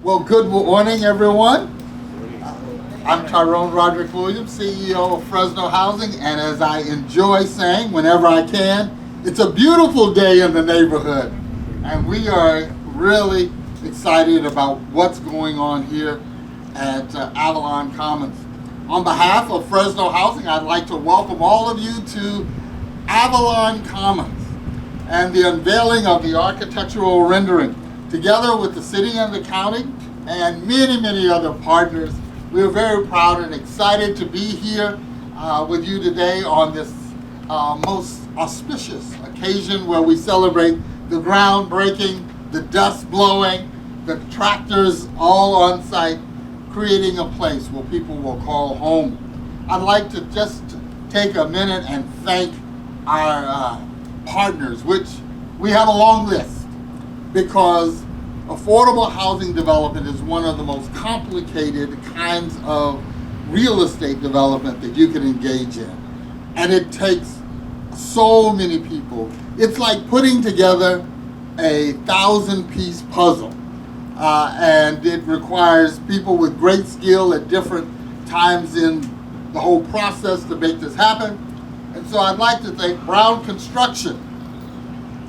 Well, good morning, everyone. I'm Tyrone Roderick Williams, CEO of Fresno Housing, and as I enjoy saying whenever I can, it's a beautiful day in the neighborhood, and we are really excited about what's going on here at Avalon Commons. On behalf of Fresno Housing, I'd like to welcome all of you to Avalon Commons and the unveiling of the architectural rendering. Together with the city and the county and many other partners, we are very proud and excited to be here with you today on this most auspicious occasion where we celebrate the groundbreaking, the dust blowing, the tractors all on site, creating a place where people will call home. I'd like to just take a minute and thank our partners, which we have a long list, because affordable housing development is one of the most complicated kinds of real estate development that you can engage in. And it takes so many people. It's like putting together a 1,000-piece puzzle. And it requires people with great skill at different times in the whole process to make this happen. And so I'd like to thank Brown Construction,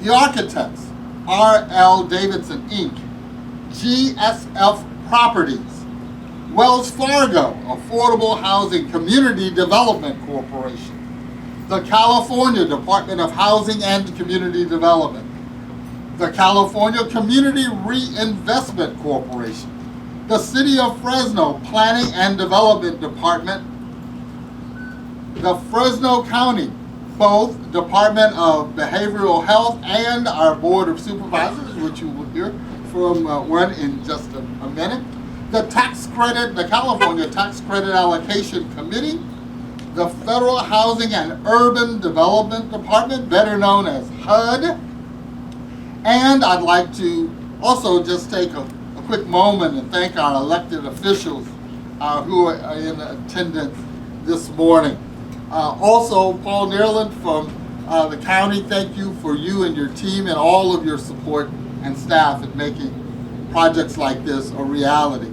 the architects, R.L. Davidson, Inc., GSF Properties, Wells Fargo Affordable Housing Community Development Corporation, the California Department of Housing and Community Development, the California Community Reinvestment Corporation, the City of Fresno Planning and Development Department, the Fresno County, both Department of Behavioral Health and our Board of Supervisors, which you will hear from one in just a minute, the California Tax Credit Allocation Committee, the Federal Housing and Urban Development Department, better known as HUD, and I'd like to also just take a quick moment and thank our elected officials who are in attendance this morning. Also, Paul Neerland from the county, thank you for you and your team and all of your support and staff in making projects like this a reality.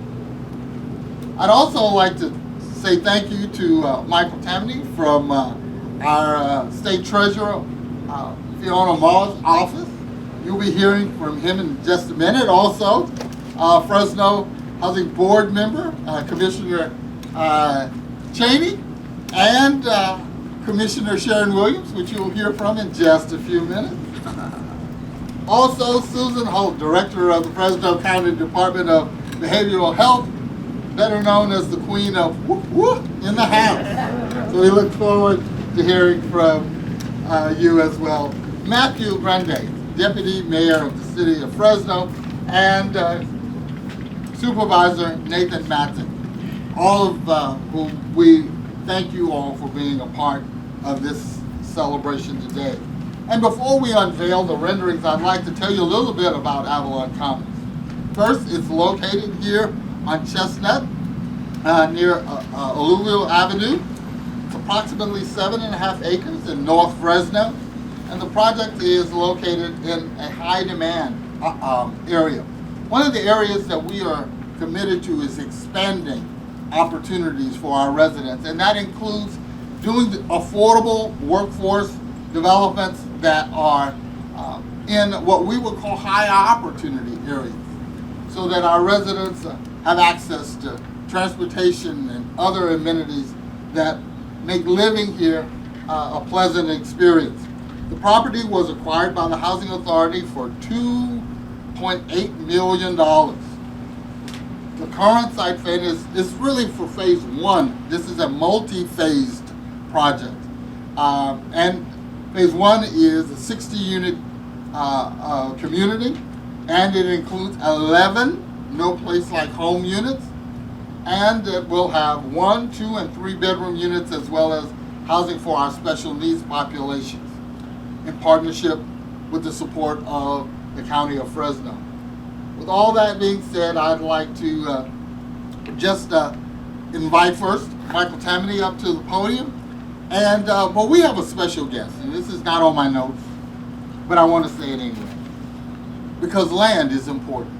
I'd also like to say thank you to Michael Tammany from our State Treasurer, Fiona Maugh's office. You'll be hearing from him in just a minute. Also, Fresno Housing Board member, Commissioner Cheney, and Commissioner Sharon Williams, which you'll hear from in just a few minutes. Also, Susan Holt, Director of the Fresno County Department of Behavioral Health, better known as the Queen of Whoop Whoop in the house. So we look forward to hearing from you as well. Matthew Grande, Deputy Mayor of the City of Fresno, and Supervisor Nathan Matson, all of whom we thank you all for being a part of this celebration today. And before we unveil the renderings, I'd like to tell you a little bit about Avalon Commons. First, it's located here on Chestnut near Alluvial Avenue. It's approximately 7.5 acres in North Fresno, and the project is located in a high demand area. One of the areas that we are committed to is expanding opportunities for our residents, and that includes doing the affordable workforce developments that are in what we would call high opportunity areas, so that our residents have access to transportation and other amenities that make living here a pleasant experience. The property was acquired by the Housing Authority for $2.8 million. The current site plan is really for phase one. This is a multi-phased project. And phase one is a 60-unit community, and it includes 11 no place like home units, and it will have 1, 2, and 3 bedroom units, as well as housing for our special needs populations, in partnership with the support of the County of Fresno. With all that being said, I'd like to just invite first Michael Tammany up to the podium. And but we have a special guest, and this is not on my notes, but I want to say it anyway, because land is important.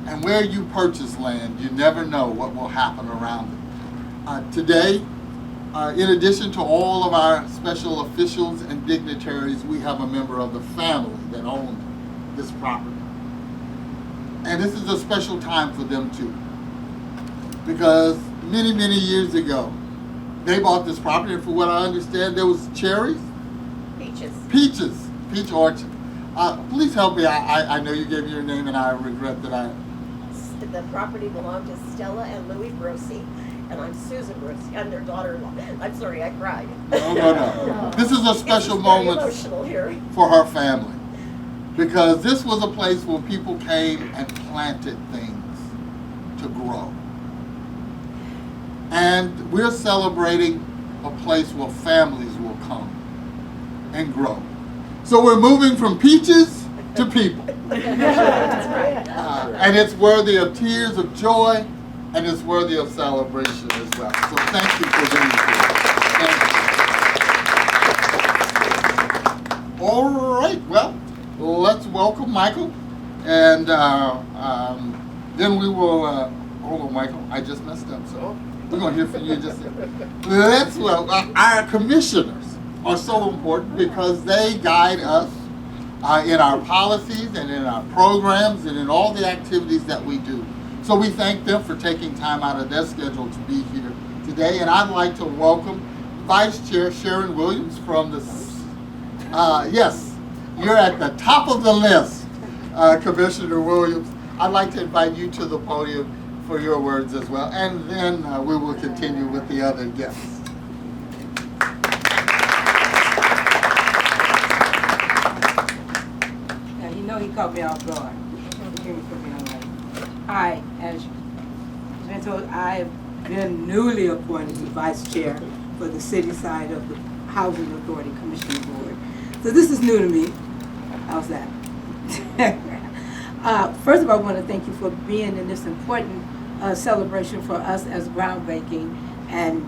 And where you purchase land, you never know what will happen around it. Today, in addition to all of our special officials and dignitaries, we have a member of the family that owns this property. And this is a special time for them too, because many, many years ago, they bought this property, and for what I understand, there was cherries? Peaches, peach orchard. Please help me, I know you gave me your name, and I regret that The property belonged to Stella and Louis Grossi, and I'm Susan Grossi. I'm their daughter-in-law. I'm sorry, I cried. No. This is a special moment for her family, because this was a place where people came and planted things to grow. And we're celebrating a place where families will come and grow. So we're moving from peaches to people. That's right. And it's worthy of tears of joy, and it's worthy of celebration as well. So thank you for being here. Thank you. All right, well, let's welcome Michael. And then we will, hold on, Michael, I just messed up, so we're going to hear from you in just a second. Our commissioners are so important because they guide us in our policies and in our programs and in all the activities that we do. So we thank them for taking time out of their schedule to be here today. And I'd like to welcome Vice Chair Sharon Williams from the, yes, you're at the top of the list, Commissioner Williams. I'd like to invite you to the podium for your words as well. And then we will continue with the other guests. He caught me off guard. Hi, as you've been told, I've been newly appointed to Vice Chair for the city side of the Housing Authority Commissioner Board. So this is new to me. How's that? First of all, I want to thank you for being in this important celebration for us as groundbreaking, and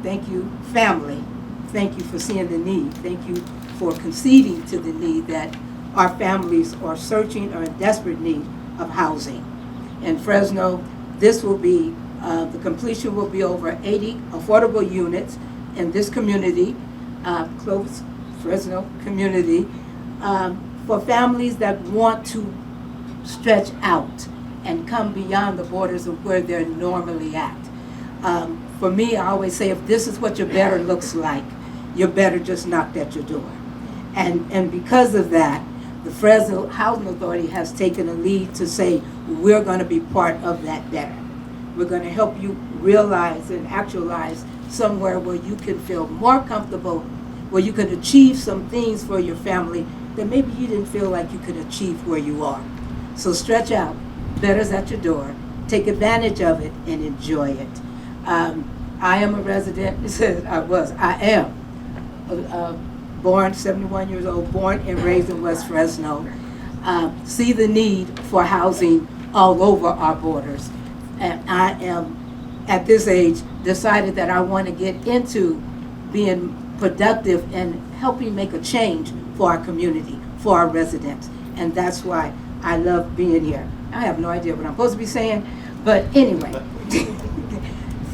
thank you, family. Thank you for seeing the need. Thank you for conceding to the need that our families are searching or in desperate need of housing. In Fresno, this will be, the completion will be over 80 affordable units in this community, close Fresno community, for families that want to stretch out and come beyond the borders of where they're normally at. For me, I always say, if this is what your better looks like, your better just knocked at your door. And because of that, the Fresno Housing Authority has taken a lead to say, we're going to be part of that better. We're going to help you realize and actualize somewhere where you can feel more comfortable, where you can achieve some things for your family that maybe you didn't feel like you could achieve where you are. So stretch out. Better's at your door. Take advantage of it and enjoy it. I am a resident, I am born, 71 years old, born and raised in West Fresno. See the need for housing all over our borders. And I am, at this age, decided that I want to get into being productive and helping make a change for our community, for our residents. And that's why I love being here. I have no idea what I'm supposed to be saying, but anyway.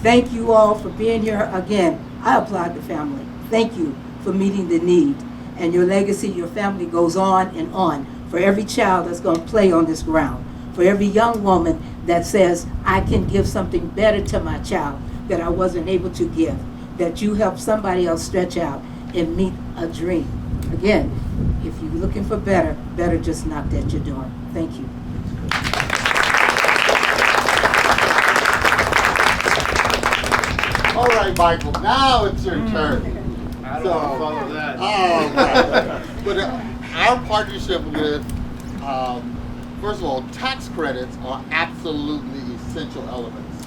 Thank you all for being here. Again, I applaud the family. Thank you for meeting the need. And your legacy, your family goes on and on. For every child that's going to play on this ground. For every young woman that says, I can give something better to my child that I wasn't able to give. That you help somebody else stretch out and meet a dream. Again, if you're looking for better, better just knocked at your door. Thank you. All right, Michael, now it's your turn. I don't want to follow that. Oh, right. But our partnership with, first of all, tax credits are absolutely essential elements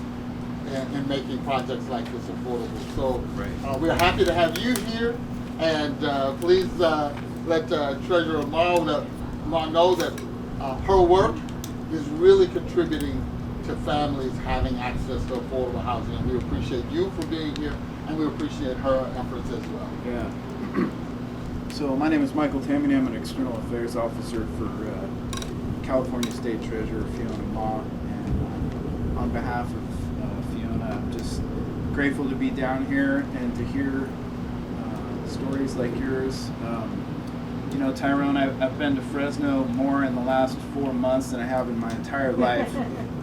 in making projects like this affordable. So we're happy to have you here, and please let Treasurer Morrow know that her work is really contributing to families having access to affordable housing, and we appreciate you for being here, and we appreciate her efforts as well. Yeah. So my name is Michael Tammany. I'm an External Affairs Officer for California State Treasurer Fiona Ma, and on behalf of Fiona, I'm just grateful to be down here and to hear stories like yours. You know, Tyrone, I've been to Fresno more in the last 4 months than I have in my entire life,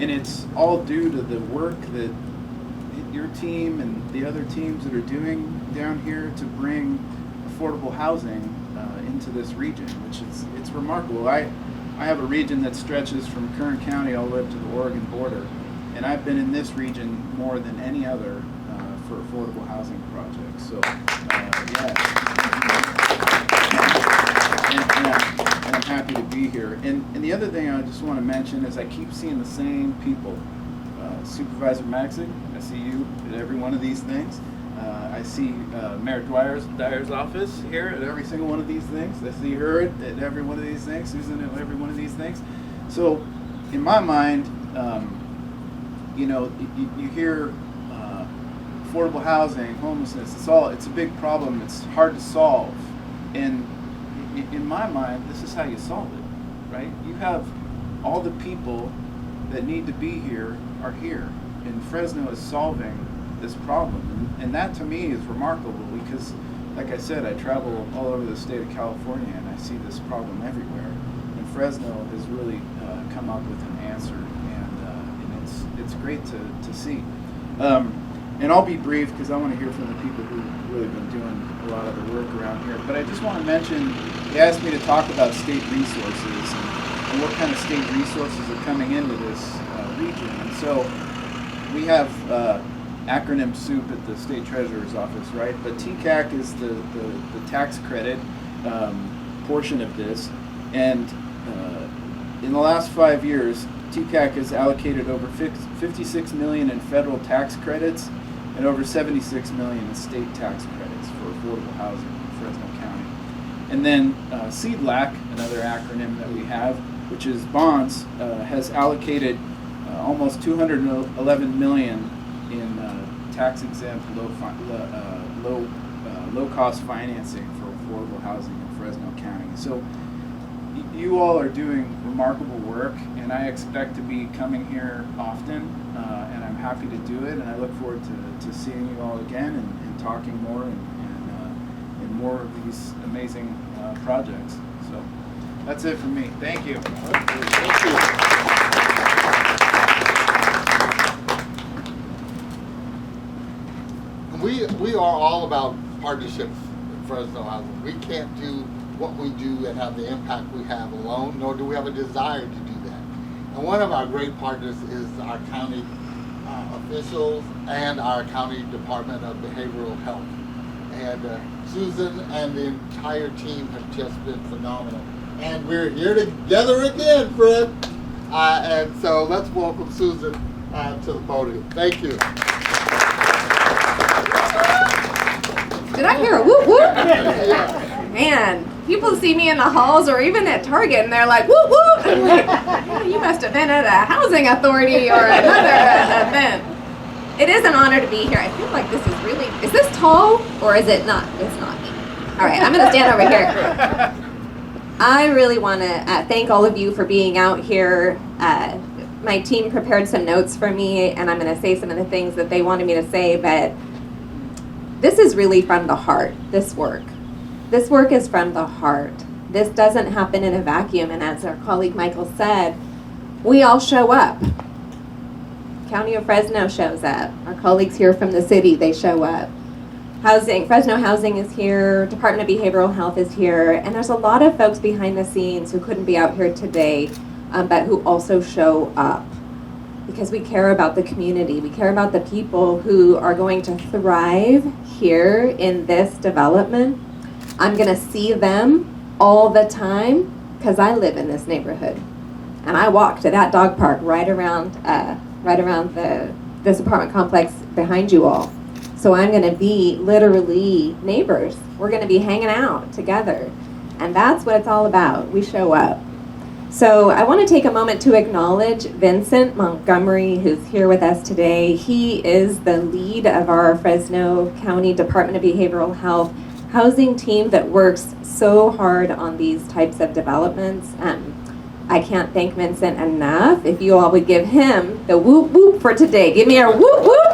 and it's all due to the work that your team and the other teams that are doing down here to bring affordable housing into this region, which it's remarkable. I have a region that stretches from Kern County all the way up to the Oregon border, and I've been in this region more than any other for affordable housing projects. So, yeah. And I'm happy to be here. And the other thing I just want to mention is I keep seeing the same people. Supervisor Maxick, I see you at every one of these things. I see Mayor Dyer's office here at every single one of these things. I see her at every one of these things. Susan at every one of these things. So, in my mind, you know, you hear affordable housing, homelessness. It's a big problem. It's hard to solve, and in my mind, this is how you solve it, right? You have all the people that need to be here are here, and Fresno is solving this problem, and that to me is remarkable because, like I said, I travel all over the state of California and I see this problem everywhere, and Fresno has really come up with an answer, and it's great to see. And I'll be brief because I want to hear from the people who've really been doing a lot of the work around here. But I just want to mention, they asked me to talk about state resources and what kind of state resources are coming into this region. And so we have acronym soup at the state treasurer's office, right? But TCAC is the tax credit portion of this. And in the last 5 years, TCAC has allocated over $56 million in federal tax credits and over $76 million in state tax credits for affordable housing in Fresno County. And then CEDLAC, another acronym that we have, which is bonds, has allocated almost $211 million in tax-exempt low-cost financing for affordable housing in Fresno County. So you all are doing remarkable work, and I expect to be coming here often, and I'm happy to do it, and I look forward to seeing you all again and talking more and more of these amazing projects. So that's it for me. Thank you. Thank you. We are all about partnerships in Fresno Housing. We can't do what we do and have the impact we have alone, nor do we have a desire to do that. And one of our great partners is our county officials and our county Department of Behavioral Health. And Susan and the entire team have just been phenomenal. And we're here together again, Fred. And so let's welcome Susan to the podium. Thank you. Did I hear a whoop whoop? Man, people see me in the halls or even at Target and they're like, whoop whoop. I'm like, yeah, you must have been at a housing authority or another event. It is an honor to be here. I feel like this is really, is this tall or is it not? It's not me. All right, I'm gonna stand over here. I really wanna thank all of you for being out here. My team prepared some notes for me and I'm gonna say some of the things that they wanted me to say, but this is really from the heart, this work. This work is from the heart. This doesn't happen in a vacuum, and as our colleague Michael said, we all show up. County of Fresno shows up. Our colleagues here from the city, they show up. Fresno Housing is here, Department of Behavioral Health is here, and there's a lot of folks behind the scenes who couldn't be out here today, but who also show up. Because we care about the community. We care about the people who are going to thrive here in this development. I'm going to see them all the time because I live in this neighborhood. And I walk to that dog park right around this apartment complex behind you all. So I'm going to be literally neighbors. We're going to be hanging out together. And that's what it's all about. We show up. So I want to take a moment to acknowledge Vincent Montgomery, who's here with us today. He is the lead of our Fresno County Department of Behavioral Health housing team that works so hard on these types of developments. I can't thank Vincent enough. If you all would give him the whoop whoop for today. Give me a whoop whoop.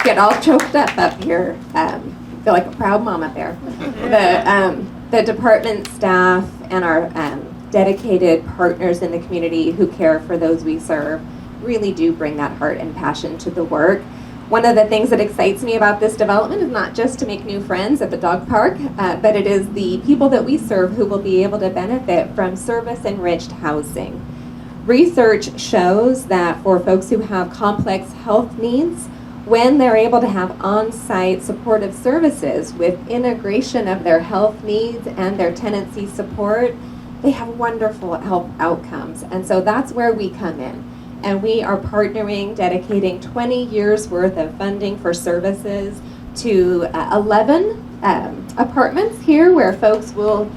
Get all choked up here. Feel like a proud mom up there. The department staff and our dedicated partners in the community who care for those we serve really do bring that heart and passion to the work. One of the things that excites me about this development is not just to make new friends at the dog park, but it is the people that we serve who will be able to benefit from service-enriched housing. Research shows that for folks who have complex health needs, when they're able to have on-site supportive services with integration of their health needs and their tenancy support, they have wonderful health outcomes. And so that's where we come in. And we are partnering, dedicating 20 years worth of funding for services to 11 apartments here where folks will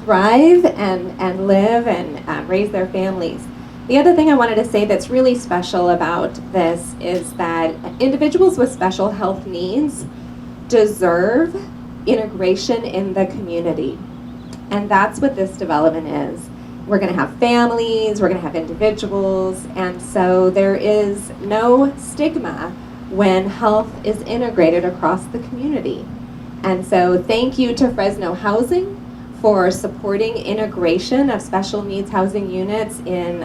thrive and live and raise their families. The other thing I wanted to say that's really special about this is that individuals with special health needs deserve integration in the community. And that's what this development is. We're going to have families, we're going to have individuals, and so there is no stigma when health is integrated across the community. And so thank you to Fresno Housing for supporting integration of special needs housing units in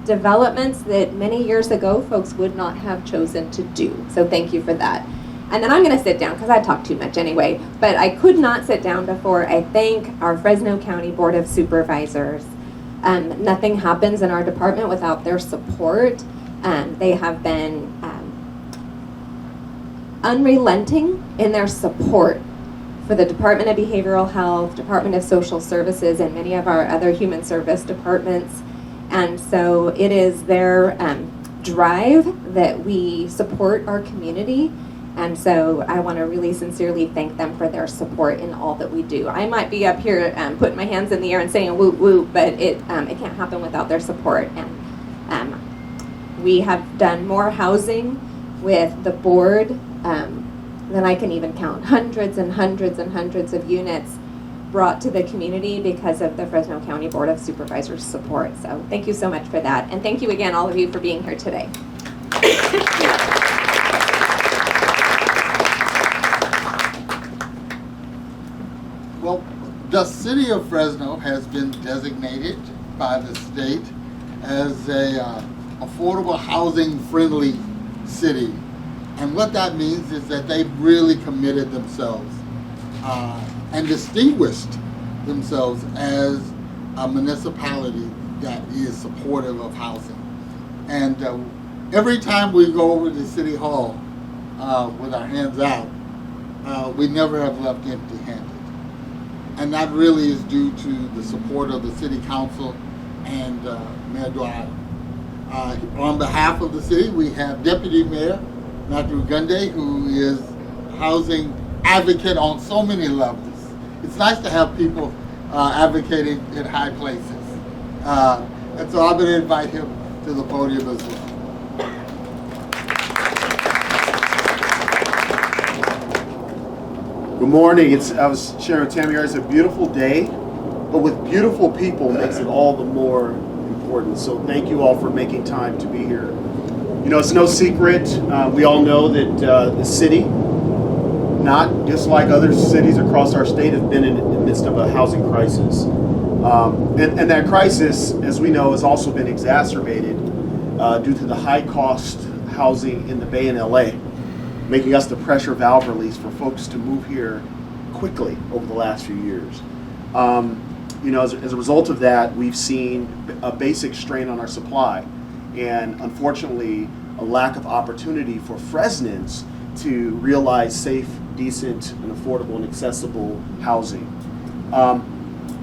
developments that many years ago folks would not have chosen to do. So thank you for that. And then I'm going to sit down because I talk too much anyway, but I could not sit down before I thank our Fresno County Board of Supervisors. Nothing happens in our department without their support. They have been unrelenting in their support for the Department of Behavioral Health, Department of Social Services, and many of our other human service departments. And so it is their drive that we support our community. And so I want to really sincerely thank them for their support in all that we do. I might be up here putting my hands in the air and saying whoop whoop, but it can't happen without their support. And we have done more housing with the board than I can even count. Hundreds and hundreds and hundreds of units brought to the community because of the Fresno County Board of Supervisors support. So thank you so much for that. And thank you again, all of you, for being here today. Well, the city of Fresno has been designated by the state as a affordable housing friendly city. And what that means is that they've really committed themselves and distinguished themselves as a municipality that is supportive of housing. And every time we go over to City Hall with our hands out, we never have left empty-handed. And that really is due to the support of the City Council and Mayor Dwyer. On behalf of the city, we have Deputy Mayor Matthew Gunday, who is housing advocate on so many levels. It's nice to have people advocating in high places. And so I'm going to invite him to the podium as well. Good morning. I was sharing with Tammy, it's a beautiful day, but with beautiful people makes it all the more important. So thank you all for making time to be here. You know, it's no secret. We all know that the city, not just like other cities across our state, have been in the midst of a housing crisis. And that crisis, as we know, has also been exacerbated due to the high cost housing in the Bay and LA, making us the pressure valve release for folks to move here quickly over the last few years. You know, as a result of that, we've seen a basic strain on our supply, and unfortunately, a lack of opportunity for Fresnans to realize safe, decent, and affordable and accessible housing.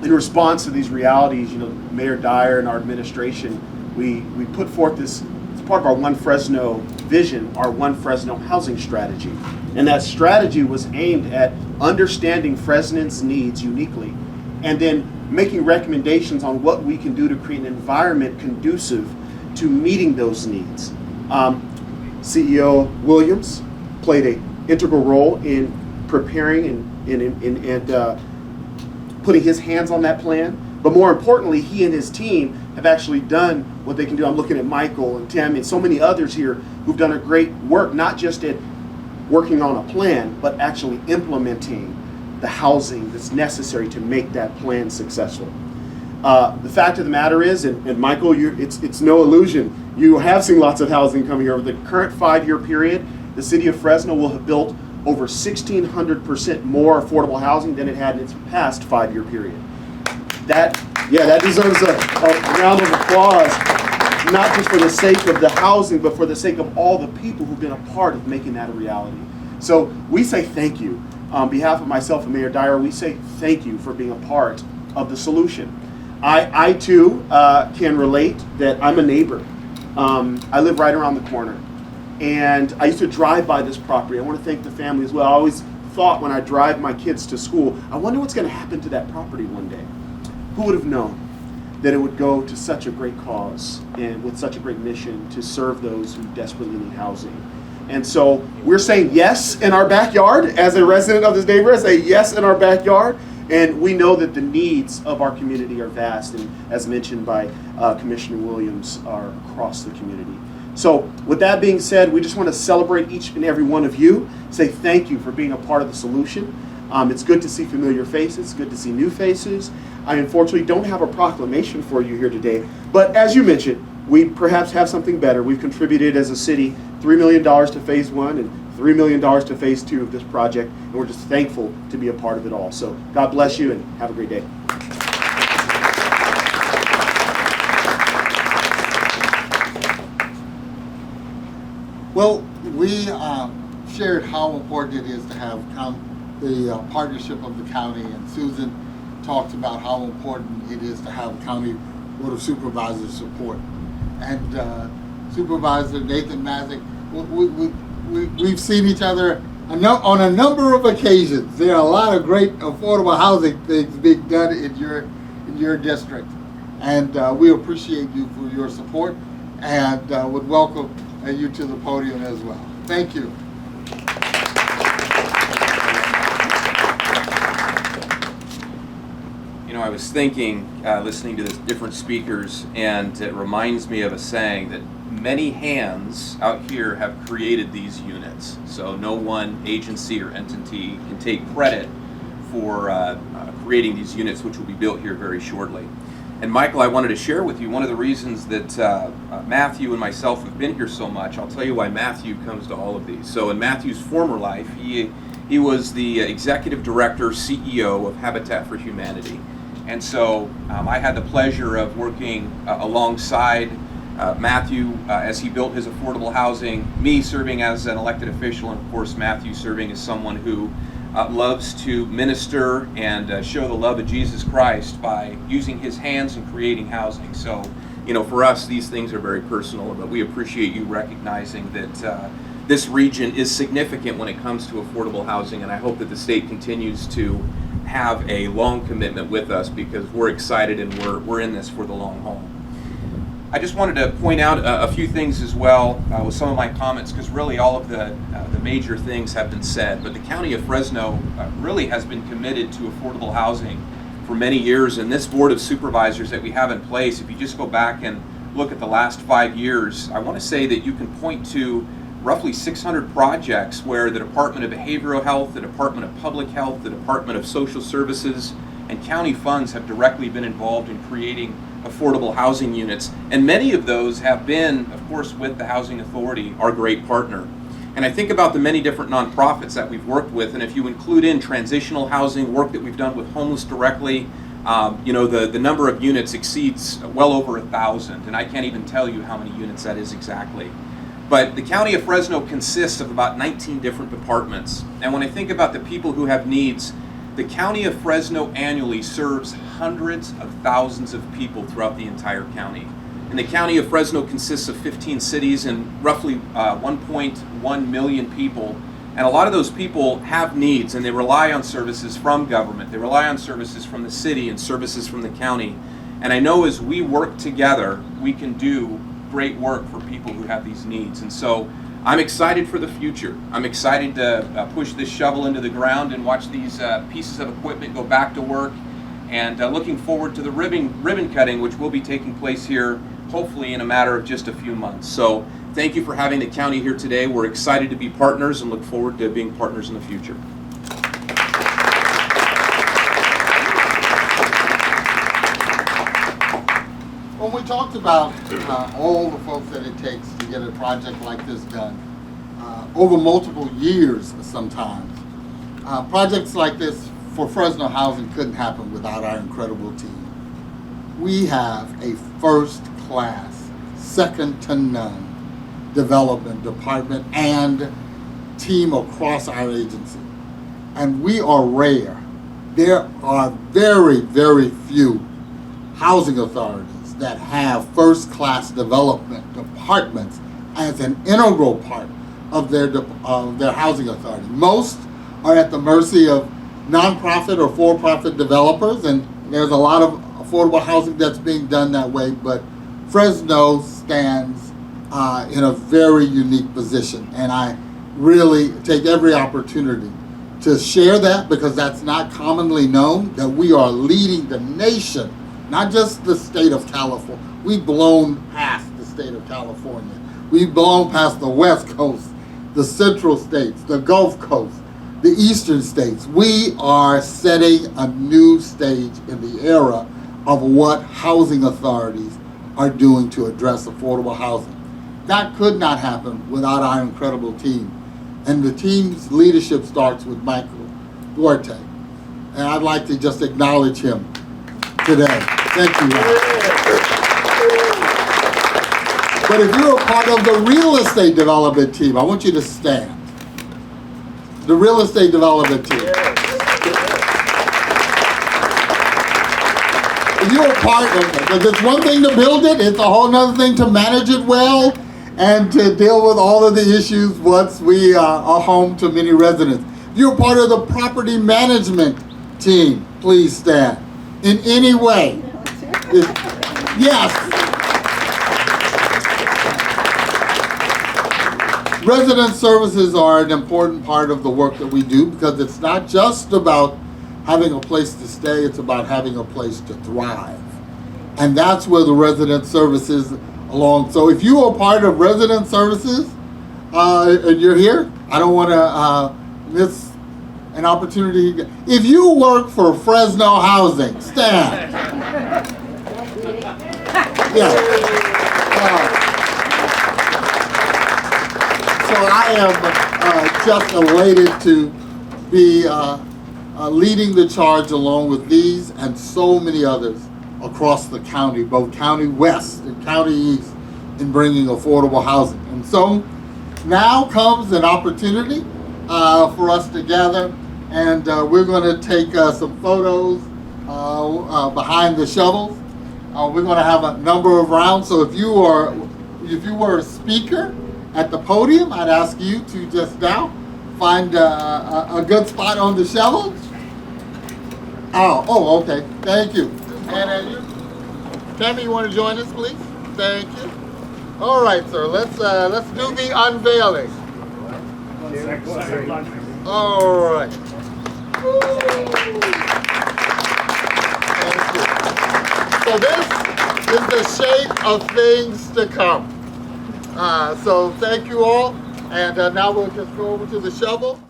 In response to these realities, you know, Mayor Dyer and our administration, we put forth this, as part of our One Fresno vision, our One Fresno housing strategy. And that strategy was aimed at understanding Fresnans' needs uniquely, and then making recommendations on what we can do to create an environment conducive to meeting those needs. CEO Williams played an integral role in preparing and putting his hands on that plan. But more importantly, he and his team have actually done what they can do. I'm looking at Michael and Tammy and so many others here who've done a great work, not just at working on a plan, but actually implementing the housing that's necessary to make that plan successful. The fact of the matter is, and Michael, it's no illusion, you have seen lots of housing come here. Over the current 5-year period, the city of Fresno will have built over 1,600% more affordable housing than it had in its past 5-year period. That deserves a round of applause, not just for the sake of the housing, but for the sake of all the people who've been a part of making that a reality. So we say thank you. On behalf of myself and Mayor Dyer, we say thank you for being a part of the solution. I too can relate that I'm a neighbor. I live right around the corner. And I used to drive by this property. I want to thank the family as well. I always thought when I drive my kids to school, I wonder what's going to happen to that property one day. Who would have known that it would go to such a great cause and with such a great mission to serve those who desperately need housing. And so we're saying yes in our backyard. As a resident of this neighborhood, I say yes in our backyard. And we know that the needs of our community are vast, and as mentioned by Commissioner Williams, are across the community. So with that being said, we just want to celebrate each and every one of you, say thank you for being a part of the solution. It's good to see familiar faces, good to see new faces. I unfortunately don't have a proclamation for you here today, but as you mentioned, we perhaps have something better. We've contributed as a city $3 million to phase 1 and $3 million to phase 2 of this project, and we're just thankful to be a part of it all. So God bless you and have a great day. Well, we shared how important it is to have the partnership of the county, and Susan talked about how important it is to have County Board of Supervisors support. And Supervisor Nathan Mazick, we've seen each other on a number of occasions. There are a lot of great affordable housing things being done in your district, and we appreciate you for your support, and would welcome you to the podium as well. Thank you. You know, I was thinking, listening to the different speakers, and it reminds me of a saying that many hands out here have created these units. So no one agency or entity can take credit for creating these units, which will be built here very shortly. And Michael, I wanted to share with you one of the reasons that Matthew and myself have been here so much. I'll tell you why Matthew comes to all of these. So in Matthew's former life, he was the executive director, CEO of Habitat for Humanity. And so I had the pleasure of working alongside Matthew as he built his affordable housing, me serving as an elected official, and of course Matthew serving as someone who loves to minister and show the love of Jesus Christ by using his hands and creating housing. So, you know, for us, these things are very personal, but we appreciate you recognizing that this region is significant when it comes to affordable housing, and I hope that the state continues to have a long commitment with us, because we're excited and we're in this for the long haul. I just wanted to point out a few things as well with some of my comments, because really all of the major things have been said, but the County of Fresno really has been committed to affordable housing for many years, and this Board of Supervisors that we have in place, if you just go back and look at the last 5 years, I want to say that you can point to roughly 600 projects where the Department of Behavioral Health, the Department of Public Health, the Department of Social Services, and county funds have directly been involved in creating affordable housing units. And many of those have been, of course, with the Housing Authority, our great partner. And I think about the many different nonprofits that we've worked with, and if you include in transitional housing, work that we've done with homeless directly, you know, the number of units exceeds well over 1,000, and I can't even tell you how many units that is exactly. But the County of Fresno consists of about 19 different departments. And when I think about the people who have needs, the County of Fresno annually serves hundreds of thousands of people throughout the entire county. And the County of Fresno consists of 15 cities and roughly 1.1 million people. And a lot of those people have needs, and they rely on services from government. They rely on services from the city and services from the county. And I know as we work together, we can do great work for people who have these needs. And so I'm excited for the future. I'm excited to push this shovel into the ground and watch these pieces of equipment go back to work. and looking forward to the ribbon cutting, which will be taking place here hopefully in a matter of just a few months. So thank you for having the county here today. We're excited to be partners and look forward to being partners in the future. When we talked about all the folks that it takes to get a project like this done, over multiple years sometimes, projects like this for Fresno Housing couldn't happen without our incredible team. We have a first-class, second-to-none development department and team across our agency. And we are rare. There are very, very few housing authorities that have first-class development departments as an integral part of their housing authority. Most are at the mercy of nonprofit or for-profit developers, and there's a lot of affordable housing that's being done that way, but Fresno stands in a very unique position, and I really take every opportunity to share that, because that's not commonly known, that we are leading the nation, not just the state of California. We've blown past the state of California. We've blown past the West Coast, the Central States, the Gulf Coast, the Eastern States. We are setting a new stage in the era of what housing authorities are doing to address affordable housing. That could not happen without our incredible team. And the team's leadership starts with Michael Duarte. And I'd like to just acknowledge him today. Thank you, Mike. But if you're a part of the real estate development team, I want you to stand. The real estate development team. If you're a part of it, because it's one thing to build it, it's a whole other thing to manage it well and to deal with all of the issues once we are home to many residents. If you're a part of the property management team, please stand. In any way. Yes. Resident services are an important part of the work that we do, because it's not just about having a place to stay, it's about having a place to thrive. And that's where the resident services along. So if you are part of resident services and you're here, I don't want to miss an opportunity. If you work for Fresno Housing, stand. Yeah. So I am just elated to be leading the charge along with these and so many others across the county, both County West and County East, in bringing affordable housing. And so now comes an opportunity for us to gather, and we're going to take some photos behind the shovels. We're going to have a number of rounds, so if you were a speaker at the podium, I'd ask you to just now find a good spot on the shovel. Oh, okay. Thank you. And Tammy, you want to join us, please? Thank you. All right, sir. Let's do the unveiling. All right. Thank you. So this is the shape of things to come. So thank you all, and now we'll just go over to the shovel.